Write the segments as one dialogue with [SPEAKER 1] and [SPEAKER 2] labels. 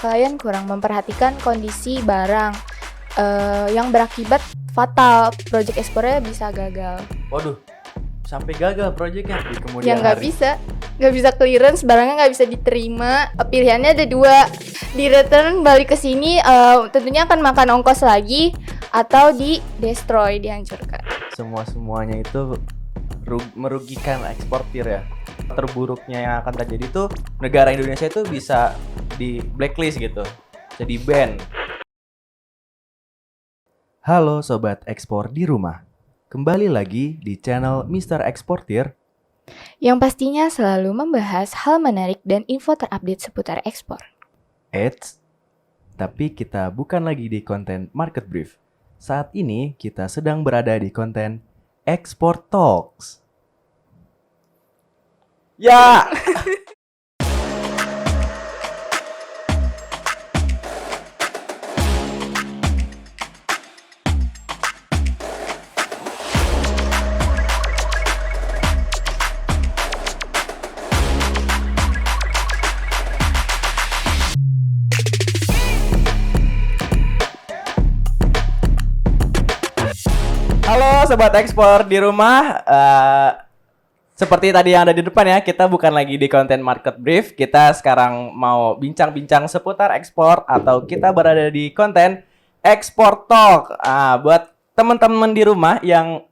[SPEAKER 1] Klien kurang memperhatikan kondisi barang yang berakibat fatal, project ekspornya bisa gagal.
[SPEAKER 2] Waduh, sampai gagal proyeknya di
[SPEAKER 1] Ya
[SPEAKER 2] kemudian
[SPEAKER 1] nggak
[SPEAKER 2] hari.
[SPEAKER 1] bisa clearance, barangnya nggak bisa diterima. Pilihannya ada dua, di return balik ke sini, tentunya akan makan ongkos lagi, atau di destroy, dihancurkan.
[SPEAKER 2] Semuanya itu merugikan eksportir ya. Terburuknya yang akan terjadi tuh negara Indonesia itu bisa di blacklist gitu, jadi ban. Halo sobat ekspor di rumah, kembali lagi di channel Mr. Eksportir.
[SPEAKER 1] Yang pastinya selalu membahas hal menarik dan info terupdate seputar ekspor.
[SPEAKER 2] Eits, tapi kita bukan lagi di konten Market Brief. Saat ini kita sedang berada di konten Export Talks. Ya. Halo sobat ekspor di rumah. Seperti tadi yang ada di depan ya, kita bukan lagi di konten Market Brief. Kita sekarang mau bincang-bincang seputar ekspor, atau kita berada di konten Export Talk. Buat teman-teman di rumah yang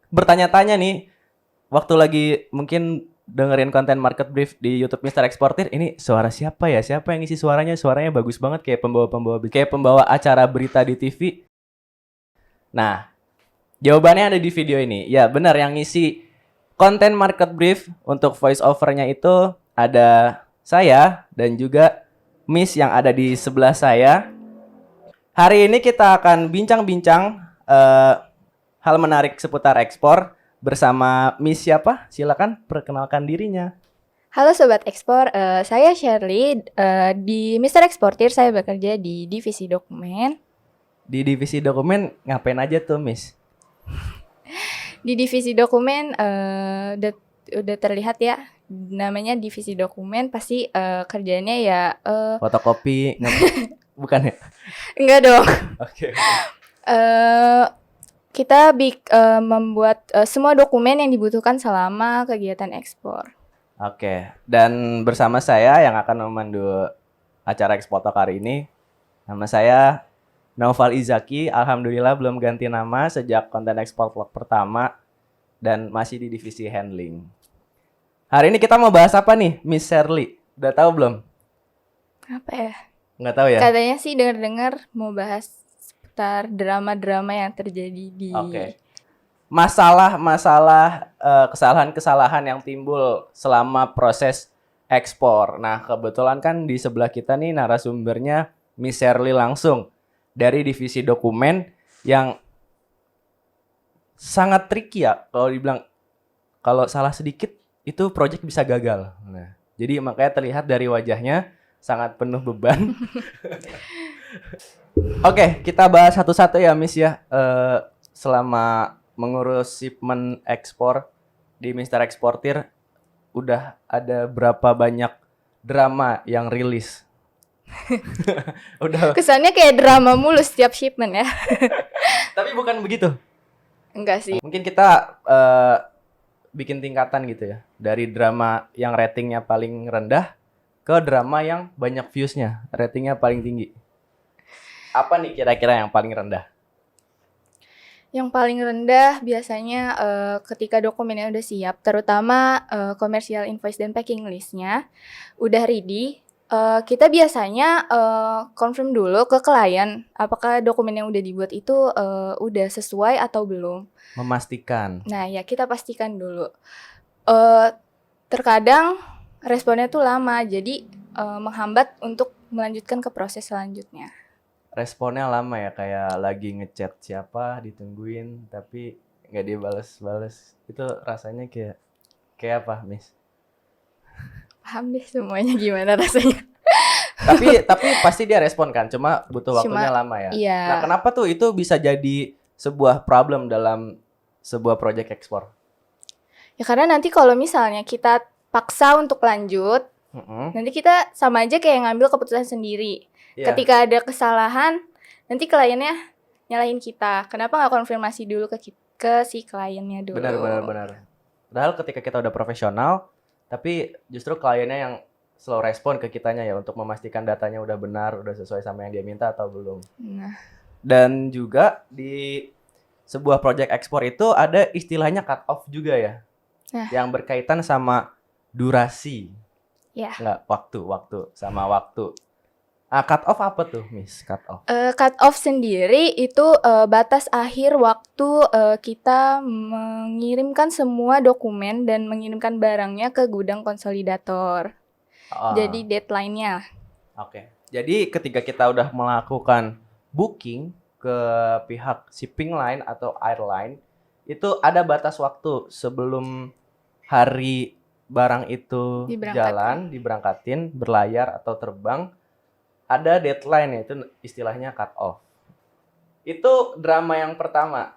[SPEAKER 2] bertanya-tanya nih, waktu lagi mungkin dengerin konten Market Brief di YouTube Mr. Eksportir, ini suara siapa ya? Siapa yang ngisi suaranya? Suaranya bagus banget, kayak pembawa acara berita di TV. Nah, jawabannya ada di video ini. Ya, benar, yang ngisi konten Market Brief untuk voice over-nya itu ada saya dan juga Miss yang ada di sebelah saya. Hari ini kita akan bincang-bincang hal menarik seputar ekspor bersama Miss siapa? Silakan perkenalkan dirinya.
[SPEAKER 1] Halo Sobat Ekspor, saya Shirley. Di Mr. Eksportir saya bekerja di divisi dokumen.
[SPEAKER 2] Di divisi dokumen ngapain aja tuh, Miss?
[SPEAKER 1] Di divisi dokumen udah terlihat ya, namanya divisi dokumen, pasti kerjanya ya
[SPEAKER 2] Fotokopi? Bukan ya?
[SPEAKER 1] enggak dong.
[SPEAKER 2] Oke.
[SPEAKER 1] Kita membuat semua dokumen yang dibutuhkan selama kegiatan ekspor.
[SPEAKER 2] Oke, dan bersama saya yang akan memandu acara Ekspor Talk hari ini, nama saya Naufal Izaki. Alhamdulillah belum ganti nama sejak konten Ekspor Talk pertama dan masih di divisi handling. Hari ini kita mau bahas apa nih, Miss Shirley? Udah tahu belum?
[SPEAKER 1] Apa ya?
[SPEAKER 2] Nggak tahu ya?
[SPEAKER 1] Katanya sih dengar-dengar mau bahas seputar drama-drama yang terjadi di
[SPEAKER 2] Masalah-masalah, kesalahan-kesalahan yang timbul selama proses ekspor. Nah, kebetulan kan di sebelah kita nih narasumbernya Miss Shirley langsung dari divisi dokumen yang sangat tricky ya. Kalau dibilang kalau salah sedikit itu project bisa gagal. Nah, jadi makanya terlihat dari wajahnya sangat penuh beban. Oke, kita bahas satu-satu ya, Miss ya. Selama mengurus shipment ekspor di Mr. Eksportir, udah ada berapa banyak drama yang rilis? Udah.
[SPEAKER 1] Kesannya kayak drama mulu setiap shipment ya.
[SPEAKER 2] Tapi bukan begitu.
[SPEAKER 1] Enggak sih.
[SPEAKER 2] Mungkin kita bikin tingkatan gitu ya. Dari drama yang ratingnya paling rendah ke drama yang banyak views-nya, ratingnya paling tinggi. Apa nih kira-kira yang paling rendah?
[SPEAKER 1] Yang paling rendah biasanya ketika dokumennya udah siap, terutama commercial invoice dan packing list-nya udah ready. Kita biasanya confirm dulu ke klien apakah dokumen yang udah dibuat itu udah sesuai atau belum.
[SPEAKER 2] Memastikan.
[SPEAKER 1] Nah ya, kita pastikan dulu. Terkadang responnya tuh lama, jadi menghambat untuk melanjutkan ke proses selanjutnya.
[SPEAKER 2] Responnya lama ya, kayak lagi ngechat siapa ditungguin tapi nggak dia bales. Itu rasanya kayak apa, Miss?
[SPEAKER 1] Paham deh semuanya gimana rasanya.
[SPEAKER 2] tapi pasti dia respon kan, cuma butuh waktunya lama ya.
[SPEAKER 1] Iya.
[SPEAKER 2] Nah, kenapa tuh itu bisa jadi sebuah problem dalam sebuah project ekspor?
[SPEAKER 1] Ya karena nanti kalau misalnya kita paksa untuk lanjut, Nanti kita sama aja kayak ngambil keputusan sendiri.
[SPEAKER 2] Iya.
[SPEAKER 1] Ketika ada kesalahan, nanti kliennya nyalahin kita. Kenapa nggak konfirmasi dulu ke si kliennya dulu?
[SPEAKER 2] Benar. Padahal ketika kita udah profesional, tapi justru kliennya yang slow respon ke kitanya ya untuk memastikan datanya udah benar, udah sesuai sama yang dia minta atau belum.
[SPEAKER 1] Nah,
[SPEAKER 2] Dan juga di sebuah project ekspor itu ada istilahnya cut off juga ya.
[SPEAKER 1] Nah.
[SPEAKER 2] Yang berkaitan sama durasi.
[SPEAKER 1] ya.
[SPEAKER 2] Enggak, waktu sama waktu. Cut off apa tuh, Miss? Cut off.
[SPEAKER 1] Cut off sendiri itu batas akhir waktu kita mengirimkan semua dokumen dan mengirimkan barangnya ke gudang konsolidator. Jadi deadline-nya.
[SPEAKER 2] Oke. Jadi ketika kita udah melakukan booking ke pihak shipping line atau airline, itu ada batas waktu sebelum hari barang itu diberangkatin, berlayar atau terbang, ada deadline, itu istilahnya cut off. Itu drama yang pertama.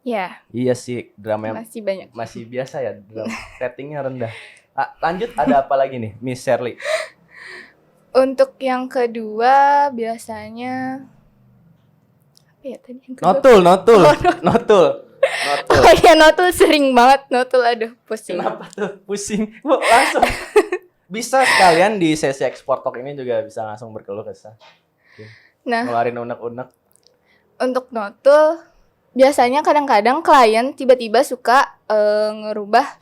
[SPEAKER 1] Ya.
[SPEAKER 2] Iya sih, drama yang
[SPEAKER 1] masih banyak.
[SPEAKER 2] Masih biasa ya, drama ratingnya rendah. Lanjut, ada apa lagi nih, Miss Shirley?
[SPEAKER 1] Untuk yang kedua biasanya apa ya tadi yang kedua?
[SPEAKER 2] Notul.
[SPEAKER 1] Oh iya, notul sering banget. Notul, aduh pusing.
[SPEAKER 2] Kenapa tuh pusing? Langsung bisa sekalian di sesi ekspor talk ini juga bisa langsung berkeluh kesah.
[SPEAKER 1] Nah,
[SPEAKER 2] ngeluarin unek-unek.
[SPEAKER 1] Untuk notul biasanya kadang-kadang klien tiba-tiba suka ngerubah,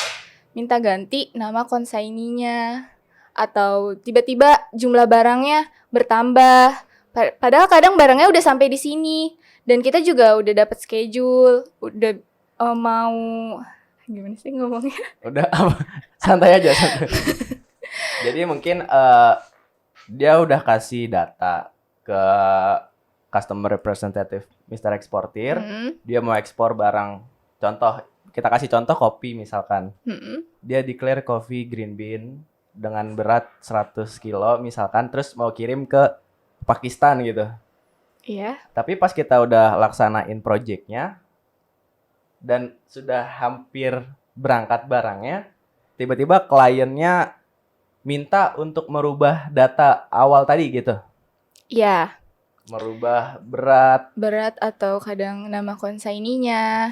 [SPEAKER 1] minta ganti nama konsaininya, atau tiba-tiba jumlah barangnya bertambah. Padahal kadang barangnya udah sampai di sini dan kita juga udah dapat schedule, udah mau gimana sih ngomongnya?
[SPEAKER 2] Udah santai aja. Jadi mungkin dia udah kasih data ke customer representative Mr. Eksportir, dia mau ekspor barang. Contoh, kita kasih contoh kopi misalkan. Dia declare coffee green bean dengan berat 100 kilo misalkan, terus mau kirim ke Pakistan gitu.
[SPEAKER 1] Iya.
[SPEAKER 2] Tapi pas kita udah laksanain projectnya dan sudah hampir berangkat barangnya, tiba-tiba kliennya minta untuk merubah data awal tadi gitu.
[SPEAKER 1] Iya.
[SPEAKER 2] Merubah berat
[SPEAKER 1] atau kadang nama konsaininya.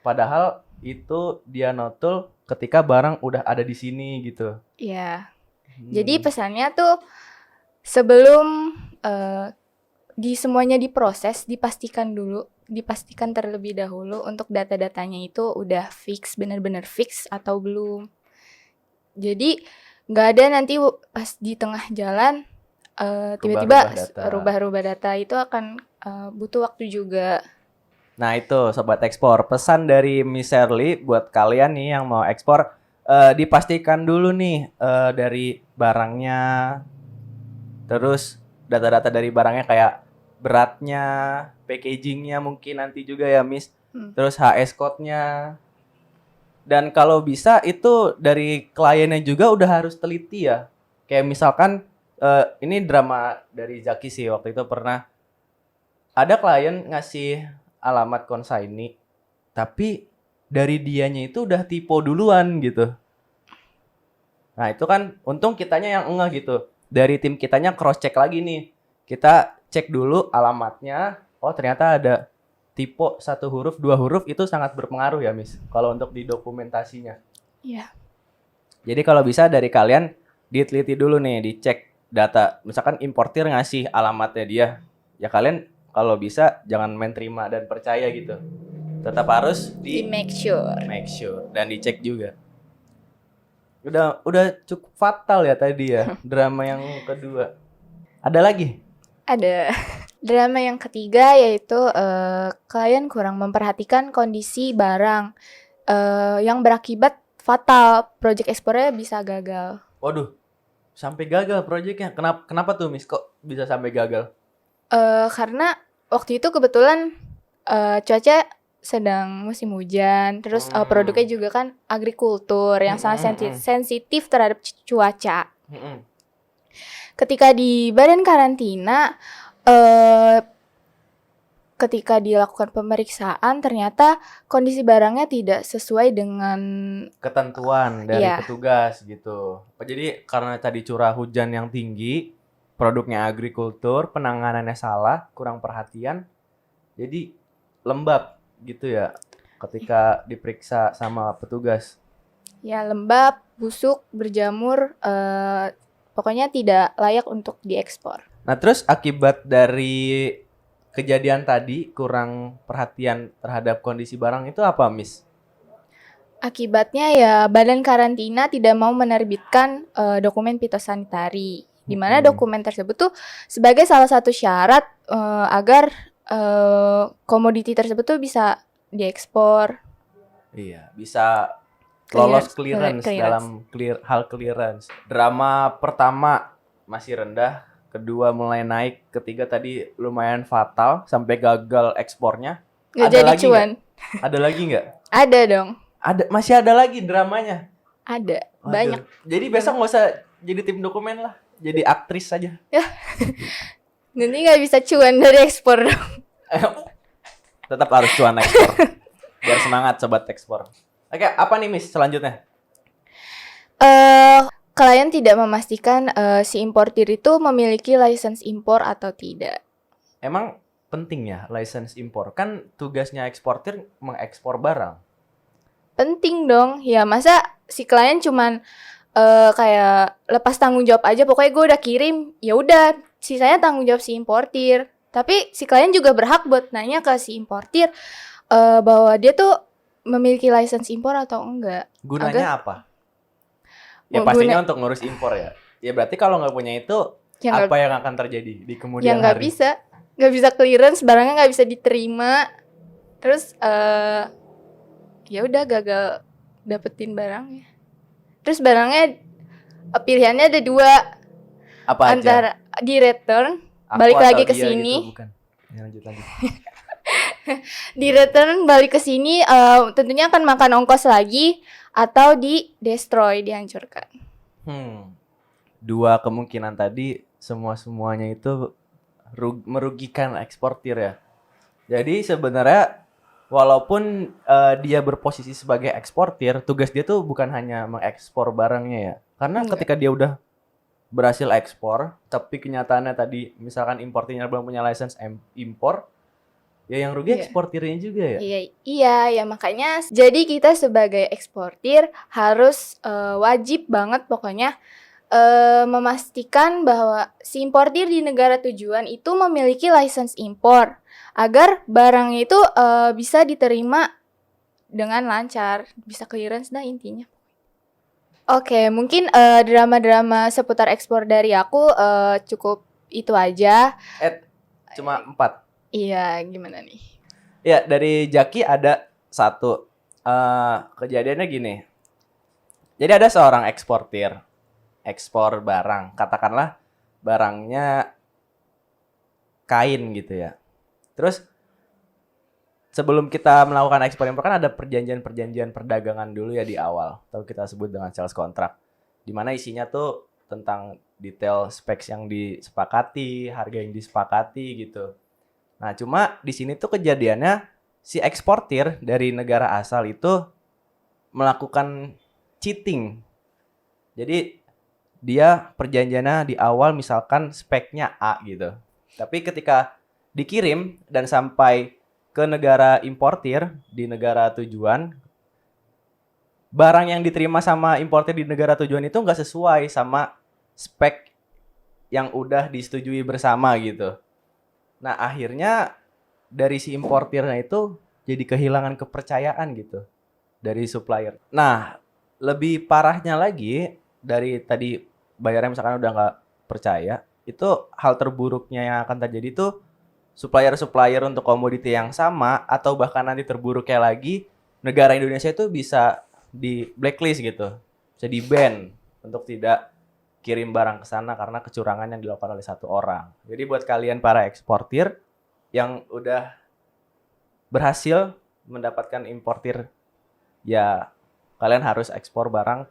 [SPEAKER 2] Padahal itu dia notul ketika barang udah ada di sini gitu.
[SPEAKER 1] Iya. Jadi pesannya tuh sebelum semuanya diproses, dipastikan terlebih dahulu untuk data-datanya itu udah fix, benar-benar fix atau belum. Jadi nggak ada nanti pas di tengah jalan tiba-tiba rubah-rubah data, itu akan butuh waktu juga.
[SPEAKER 2] Nah itu Sobat Ekspor, pesan dari Miss Shirley buat kalian nih yang mau ekspor, dipastikan dulu nih dari barangnya, terus data-data dari barangnya kayak beratnya, packagingnya mungkin nanti juga ya Miss, terus HS code-nya. Dan kalau bisa itu dari kliennya juga udah harus teliti ya. Kayak misalkan ini drama dari Zaki sih, waktu itu pernah ada klien ngasih alamat konsaini, tapi dari dianya itu udah typo duluan gitu. Nah itu kan untung kitanya yang enggak gitu. Dari tim kitanya cross check lagi nih. Kita cek dulu alamatnya. Oh ternyata ada typo 1 huruf, 2 huruf, itu sangat berpengaruh ya Miss. Kalau untuk di dokumentasinya.
[SPEAKER 1] Iya.
[SPEAKER 2] Jadi kalau bisa dari kalian diteliti dulu nih, dicek data. Misalkan importir ngasih alamatnya dia. Ya kalian kalau bisa jangan main terima dan percaya gitu. Tetap harus di
[SPEAKER 1] make sure
[SPEAKER 2] dan dicek juga. Udah cukup fatal ya tadi ya drama yang kedua. Ada lagi?
[SPEAKER 1] Ada. Drama yang ketiga yaitu klien kurang memperhatikan kondisi barang yang berakibat fatal, project ekspornya bisa gagal.
[SPEAKER 2] Waduh, sampai gagal projectnya. Kenapa tuh Miss, kok bisa sampai gagal?
[SPEAKER 1] Karena waktu itu kebetulan cuaca sedang musim hujan, terus produknya juga kan agrikultur yang sangat sensitif terhadap cuaca. Ketika di badan karantina, ketika dilakukan pemeriksaan ternyata kondisi barangnya tidak sesuai dengan
[SPEAKER 2] Ketentuan dari
[SPEAKER 1] ya,
[SPEAKER 2] petugas gitu. Jadi karena tadi curah hujan yang tinggi, produknya agrikultur, penanganannya salah, kurang perhatian, jadi lembab gitu ya ketika diperiksa sama petugas.
[SPEAKER 1] ya lembab, busuk, berjamur, pokoknya tidak layak untuk diekspor.
[SPEAKER 2] Nah, terus akibat dari kejadian tadi kurang perhatian terhadap kondisi barang itu apa, Miss?
[SPEAKER 1] Akibatnya ya badan karantina tidak mau menerbitkan dokumen fitosanitari, di mana dokumen tersebut tuh sebagai salah satu syarat agar komoditi tersebut tuh bisa diekspor.
[SPEAKER 2] Iya, bisa lolos clearance
[SPEAKER 1] Clearance.
[SPEAKER 2] dalam hal clearance. Drama pertama masih rendah, kedua mulai naik, ketiga tadi lumayan fatal sampai gagal ekspornya.
[SPEAKER 1] Nggak
[SPEAKER 2] Ada
[SPEAKER 1] jadi
[SPEAKER 2] lagi
[SPEAKER 1] cuan.
[SPEAKER 2] nggak? Ada lagi nggak?
[SPEAKER 1] Ada dong,
[SPEAKER 2] Masih ada lagi dramanya.
[SPEAKER 1] ada
[SPEAKER 2] Waduh.
[SPEAKER 1] banyak.
[SPEAKER 2] Jadi besok nggak usah jadi tim dokumen lah, jadi aktris saja.
[SPEAKER 1] Nanti nggak bisa cuan dari ekspor dong.
[SPEAKER 2] Tetap harus cuan ekspor. Biar semangat sobat ekspor. Oke, apa nih Miss selanjutnya?
[SPEAKER 1] Klien tidak memastikan si importir itu memiliki lisensi impor atau tidak.
[SPEAKER 2] Emang penting ya license impor? Kan tugasnya eksportir mengekspor barang.
[SPEAKER 1] Penting dong, ya masa si klien cuman kayak lepas tanggung jawab aja, pokoknya gue udah kirim, ya udah sisanya tanggung jawab si importir. Tapi si klien juga berhak buat nanya ke si importir bahwa dia tuh memiliki lisensi impor atau enggak.
[SPEAKER 2] Gunanya apa? Ya
[SPEAKER 1] Oh,
[SPEAKER 2] pastinya untuk ngurus impor ya. Ya berarti kalau nggak punya itu,
[SPEAKER 1] Ya
[SPEAKER 2] apa yang akan terjadi di
[SPEAKER 1] ya
[SPEAKER 2] kemudian
[SPEAKER 1] nggak
[SPEAKER 2] hari?
[SPEAKER 1] bisa clearance, barangnya nggak bisa diterima, terus ya udah gagal dapetin barangnya. Terus barangnya pilihannya ada dua,
[SPEAKER 2] Apa aja?
[SPEAKER 1] antara di return,
[SPEAKER 2] Aku
[SPEAKER 1] balik
[SPEAKER 2] atau
[SPEAKER 1] lagi ke
[SPEAKER 2] dia
[SPEAKER 1] sini.
[SPEAKER 2] Gitu, bukan. Ya, lanjut.
[SPEAKER 1] Di return balik ke sini tentunya akan makan ongkos lagi, atau di destroy, dihancurkan.
[SPEAKER 2] Dua kemungkinan tadi semuanya itu merugikan eksportir ya. Jadi sebenarnya walaupun dia berposisi sebagai eksportir, tugas dia tuh bukan hanya mengekspor barangnya ya. Karena
[SPEAKER 1] Enggak.
[SPEAKER 2] ketika dia udah berhasil ekspor, tapi kenyataannya tadi misalkan importirnya belum punya license impor, ya yang rugi
[SPEAKER 1] Iya.
[SPEAKER 2] eksportirnya juga ya.
[SPEAKER 1] Iya, ya makanya jadi kita sebagai eksportir harus wajib banget pokoknya memastikan bahwa si importir di negara tujuan itu memiliki license impor agar barangnya itu bisa diterima dengan lancar, bisa clearance dah intinya. Oke, mungkin drama-drama seputar ekspor dari aku cukup itu aja.
[SPEAKER 2] Cuma 4.
[SPEAKER 1] Iya, gimana nih?
[SPEAKER 2] Ya, dari Jaki ada satu. Kejadiannya gini. Jadi ada seorang eksportir. Ekspor barang. Katakanlah barangnya kain gitu ya. Terus sebelum kita melakukan ekspor impor kan ada perjanjian perdagangan dulu ya di awal. Atau kita sebut dengan sales contract. Dimana isinya tuh tentang detail specs yang disepakati, harga yang disepakati gitu. Nah, cuma di sini tuh kejadiannya si eksportir dari negara asal itu melakukan cheating. Jadi dia perjanjiannya di awal misalkan speknya A gitu. Tapi ketika dikirim dan sampai ke negara importir di negara tujuan, barang yang diterima sama importir di negara tujuan itu nggak sesuai sama spek yang udah disetujui bersama gitu. Nah, akhirnya dari si importirnya itu jadi kehilangan kepercayaan gitu dari supplier. Nah, lebih parahnya lagi dari tadi bayarnya misalkan udah nggak percaya, itu hal terburuknya yang akan terjadi tuh supplier-supplier untuk komoditi yang sama atau bahkan nanti terburuknya lagi negara Indonesia itu bisa di blacklist gitu, bisa di ban untuk tidak kirim barang ke sana karena kecurangan yang dilakukan oleh satu orang. Jadi buat kalian para eksportir yang udah berhasil mendapatkan importir, ya kalian harus ekspor barang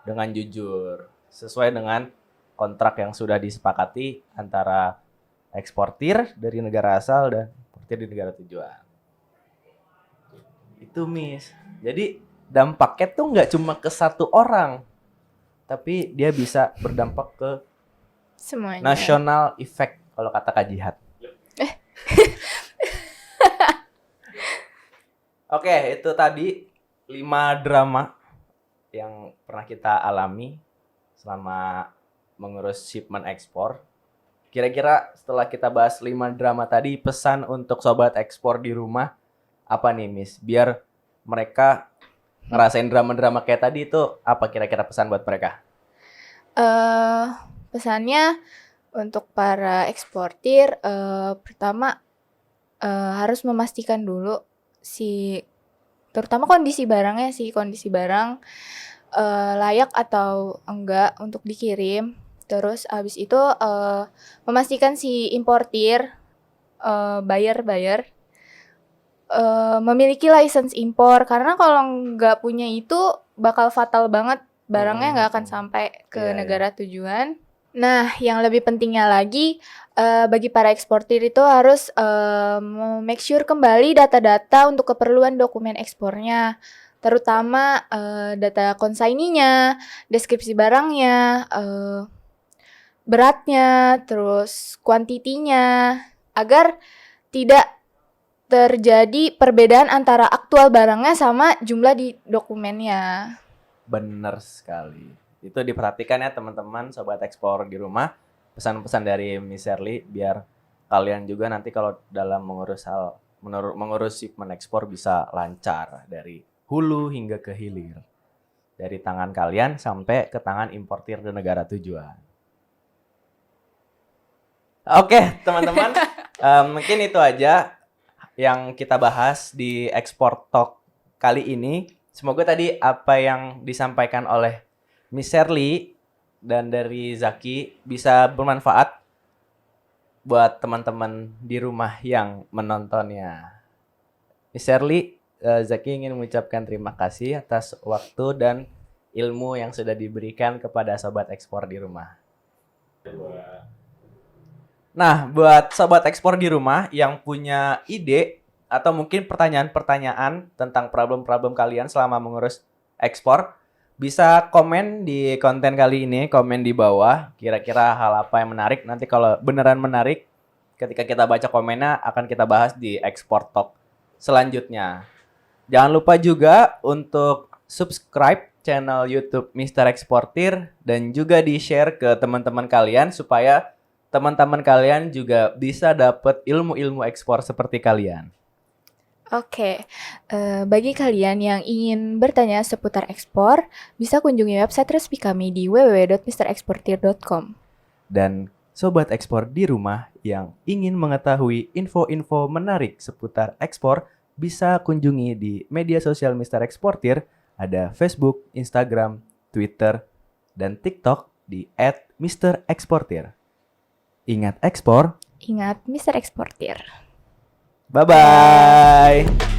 [SPEAKER 2] dengan jujur sesuai dengan kontrak yang sudah disepakati antara eksportir dari negara asal dan importir eksportir di negara tujuan. Itu Miss. Jadi dampaknya tuh nggak cuma ke satu orang, tapi dia bisa berdampak ke
[SPEAKER 1] Semuanya.
[SPEAKER 2] national effect kalau kata Kak Jihad. Oke, itu tadi 5 drama yang pernah kita alami selama mengurus shipment ekspor. Kira-kira setelah kita bahas 5 drama tadi, pesan untuk sobat ekspor di rumah apa nih, Miss? Biar mereka ngerasain drama-drama kayak tadi itu, apa kira-kira pesan buat mereka?
[SPEAKER 1] Pesannya untuk para eksportir, pertama harus memastikan dulu terutama kondisi barangnya sih, kondisi barang layak atau enggak untuk dikirim. Terus abis itu memastikan si importir, buyer memiliki license impor, karena kalau nggak punya itu bakal fatal banget, barangnya nggak akan sampai ke negara tujuan. Nah, yang lebih pentingnya lagi, bagi para eksportir itu harus make sure kembali data-data untuk keperluan dokumen ekspornya, terutama data konsaininya, deskripsi barangnya, beratnya, terus kuantitinya, agar tidak terjadi perbedaan antara aktual barangnya sama jumlah di dokumennya.
[SPEAKER 2] Bener sekali. Itu diperhatikan ya teman-teman sobat ekspor di rumah. Pesan-pesan dari Miss Shirley biar kalian juga nanti kalau dalam mengurus shipment ekspor bisa lancar dari hulu hingga ke hilir. Dari tangan kalian sampai ke tangan importir di negara tujuan. Oke, teman-teman. Mungkin itu aja yang kita bahas di Export Talk kali ini. Semoga tadi apa yang disampaikan oleh Miss Shirley dan dari Zaki bisa bermanfaat buat teman-teman di rumah yang menontonnya. Miss Shirley, Zaki ingin mengucapkan terima kasih atas waktu dan ilmu yang sudah diberikan kepada sobat ekspor di rumah. Nah, buat sobat ekspor di rumah yang punya ide atau mungkin pertanyaan-pertanyaan tentang problem-problem kalian selama mengurus ekspor, bisa komen di konten kali ini, komen di bawah. Kira-kira hal apa yang menarik, nanti kalau beneran menarik, ketika kita baca komennya akan kita bahas di Export Talk selanjutnya. Jangan lupa juga untuk subscribe channel YouTube Mr. Eksportir dan juga di-share ke teman-teman kalian supaya teman-teman kalian juga bisa dapat ilmu-ilmu ekspor seperti kalian.
[SPEAKER 1] Oke, bagi kalian yang ingin bertanya seputar ekspor, bisa kunjungi website resmi kami di www.mrexportir.com.
[SPEAKER 2] Dan sobat ekspor di rumah yang ingin mengetahui info-info menarik seputar ekspor, bisa kunjungi di media sosial Mr. Eksportir, ada Facebook, Instagram, Twitter, dan TikTok di @MrEksportir. Ingat ekspor,
[SPEAKER 1] Ingat Mr. Eksportir.
[SPEAKER 2] bye-bye.